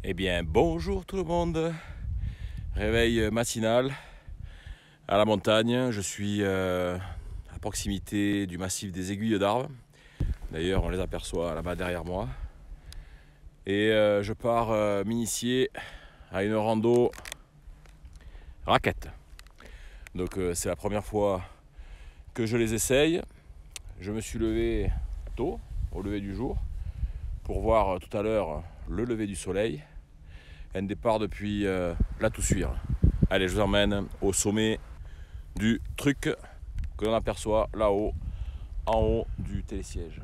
Eh bien, bonjour tout le monde. Réveil matinal à la montagne. Je suis à proximité du massif des Aiguilles d'Arves. D'ailleurs, on les aperçoit là-bas derrière moi. Et je pars m'initier à une rando raquette. Donc, c'est la première fois que je les essaye. Je me suis levé tôt, au lever du jour, pour voir tout à l'heure le lever du soleil. Un départ depuis la Toussuire. Allez, je vous emmène au sommet du truc que l'on aperçoit là-haut, en haut du télésiège.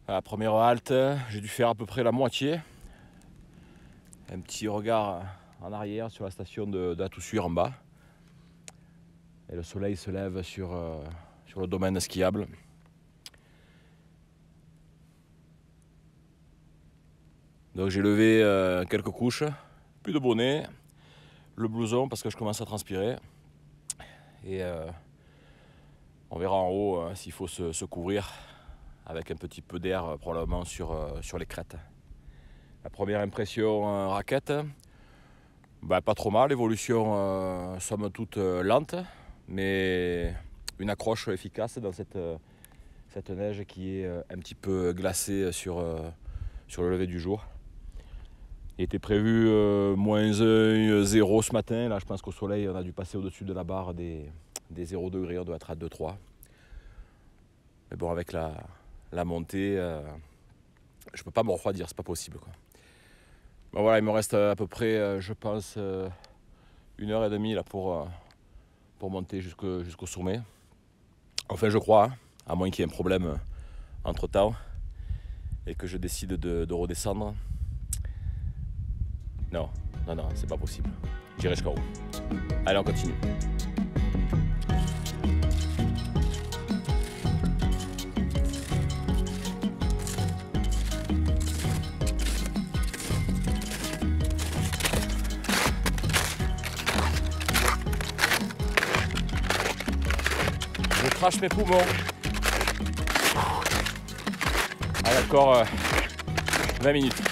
À la première halte, j'ai dû faire à peu près la moitié. Un petit regard en arrière sur la station de la Toussuire en bas. Et le soleil se lève sur le domaine skiable. Donc j'ai levé quelques couches, plus de bonnet, le blouson parce que je commence à transpirer. Et on verra en haut s'il faut se couvrir avec un petit peu d'air probablement sur les crêtes. La première impression raquette, pas trop mal, évolution somme toute lente, mais une accroche efficace dans cette neige qui est un petit peu glacée sur le lever du jour. Il était prévu -1, 0 ce matin. Là, je pense qu'au soleil, on a dû passer au-dessus de la barre des 0 degrés, on doit être à 2-3. Mais bon, avec la montée, je peux pas me refroidir, c'est pas possible, quoi. Bon, voilà, il me reste à peu près, je pense, 1h30 là, pour monter jusqu'au sommet. Enfin, je crois, hein, à moins qu'il y ait un problème entre-temps et que je décide de redescendre. Non, c'est pas possible. J'irai jusqu'en haut. Allez, on continue. Je crache mes poumons. Allez, encore 20 minutes.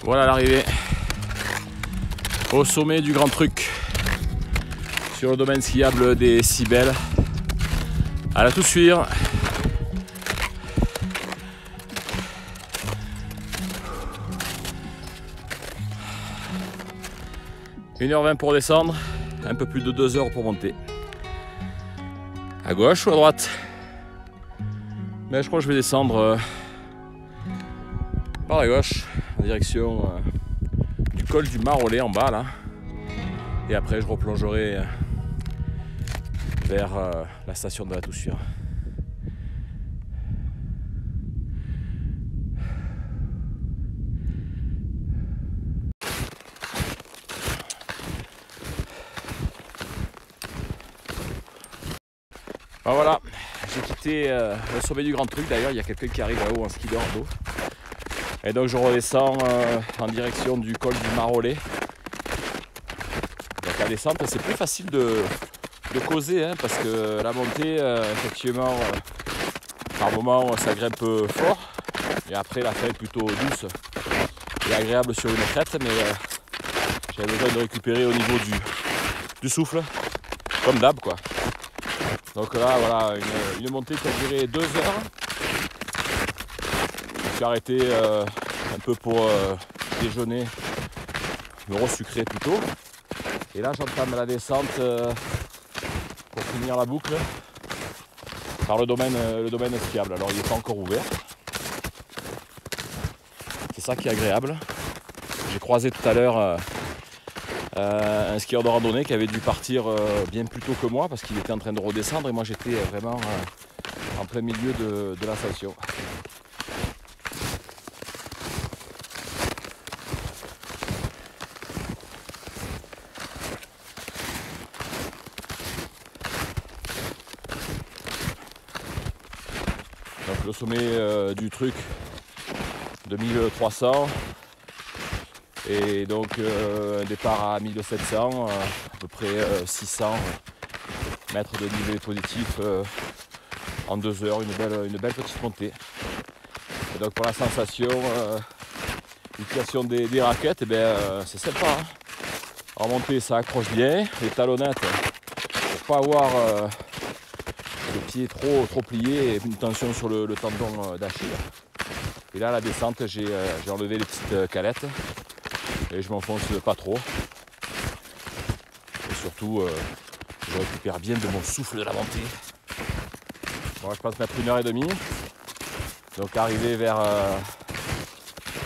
Voilà l'arrivée au sommet du grand truc sur le domaine skiable des Cybèles. À la tout suivre. « 1h20 pour descendre, un peu plus de 2 heures pour monter. À gauche ou à droite? Mais je crois que je vais descendre par la gauche, en direction du col du Marollet en bas là. Et après je replongerai vers la station de la Toussure. Ben voilà, j'ai quitté le sommet du grand truc. D'ailleurs, il y a quelqu'un qui arrive là-haut en ski de rando. Et donc je redescends en direction du col du Marollet. Donc la descente, c'est plus facile de causer, hein, parce que la montée, effectivement, par moment ça grimpe fort. Et après la fin est plutôt douce et agréable sur une crête. Mais j'avais besoin de récupérer au niveau du souffle, comme d'hab quoi. Donc là, voilà, une montée qui a duré 2 heures. Je suis arrêté un peu pour déjeuner, me resucrer plutôt. Et là, j'entame la descente pour finir la boucle par le domaine skiable. Alors, il n'est pas encore ouvert. C'est ça qui est agréable. J'ai croisé tout à l'heure un skieur de randonnée qui avait dû partir bien plus tôt que moi parce qu'il était en train de redescendre et moi j'étais vraiment en plein milieu de l'ascension. Donc le sommet du truc de 1300. Et donc un départ à 1700, à peu près 600 mètres de niveau positif en 2 heures, une belle petite montée. Et donc pour la sensation, l'utilisation des raquettes, c'est sympa. Hein. En montée ça accroche bien, les talonnettes pour pas avoir les pieds trop pliés et une tension sur le tendon d'Achille. Et là la descente, j'ai enlevé les petites calettes. Et je m'enfonce pas trop. Et surtout, je récupère bien de mon souffle de la montée. Bon, je pense mettre 1h30. Donc arrivé vers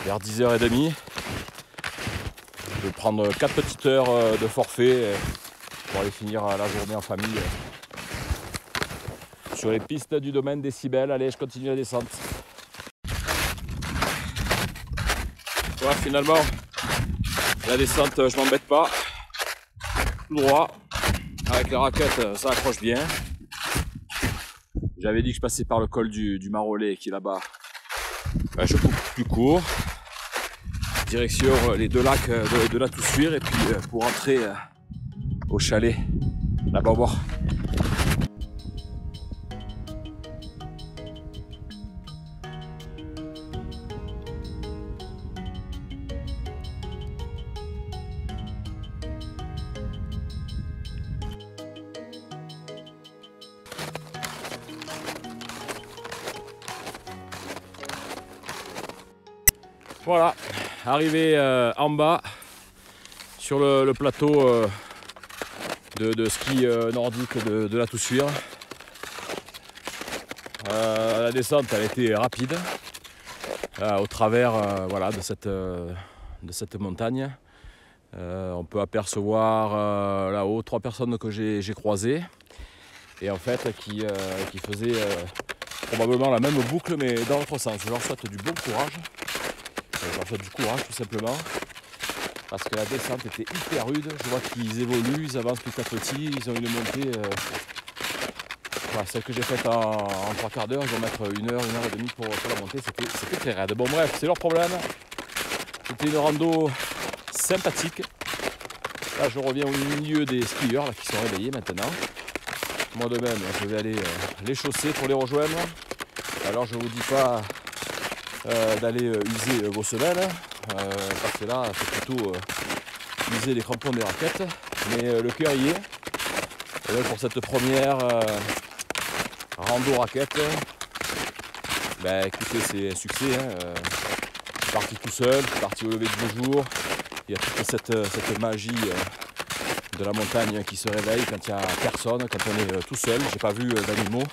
10h30. Je vais prendre 4 petites heures de forfait pour aller finir la journée en famille. Sur les pistes du domaine des Cybèles. Allez, je continue la descente. Voilà, finalement. La descente, je m'embête pas, tout droit, avec la raquette ça accroche bien. J'avais dit que je passais par le col du Marollet qui est là-bas. Je coupe plus court, direction les 2 lacs de la Toussure et puis pour rentrer au chalet là-bas au bord. Voilà, arrivé en bas sur le plateau de ski nordique de la Toussure. La descente a été rapide au travers voilà, de cette montagne. On peut apercevoir là-haut 3 personnes que j'ai croisées et en fait qui faisaient probablement la même boucle mais dans l'autre sens. Je leur souhaite du bon courage. Je leur souhaite du courage tout simplement parce que la descente était hyper rude. Je vois qu'ils évoluent, ils avancent petit à petit, ils ont une montée. Voilà, celle que j'ai faite en 3 quarts d'heure, ils vont mettre 1h et demie pour la montée. C'était très raide. Bon bref, c'est leur problème. C'était une rando sympathique. Là je reviens au milieu des skieurs là, qui sont réveillés maintenant. Moi de même, je vais aller les chausser pour les rejoindre. Alors je ne vous dis pas d'aller user vos semelles, passer là, c'est plutôt utiliser les crampons des raquettes. Mais le cœur y est. Et donc pour cette première rando raquette, bah écoutez, c'est un succès. Hein. Je suis parti tout seul, je suis parti au lever du jour. Il y a toute cette magie de la montagne qui se réveille quand il n'y a personne, quand on est tout seul. J'ai pas vu d'animaux.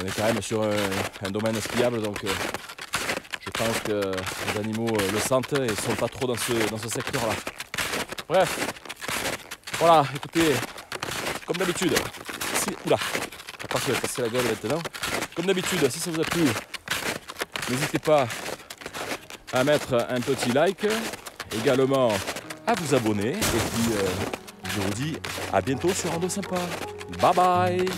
On est quand même sur un domaine skiable, donc je pense que les animaux le sentent et ne sont pas trop dans ce secteur-là. Bref, voilà, écoutez, comme d'habitude, oula, à part que passer la gueule maintenant. Comme d'habitude, si ça vous a plu, n'hésitez pas à mettre un petit like, également à vous abonner, et puis je vous dis à bientôt sur Rando Sympa. Bye bye.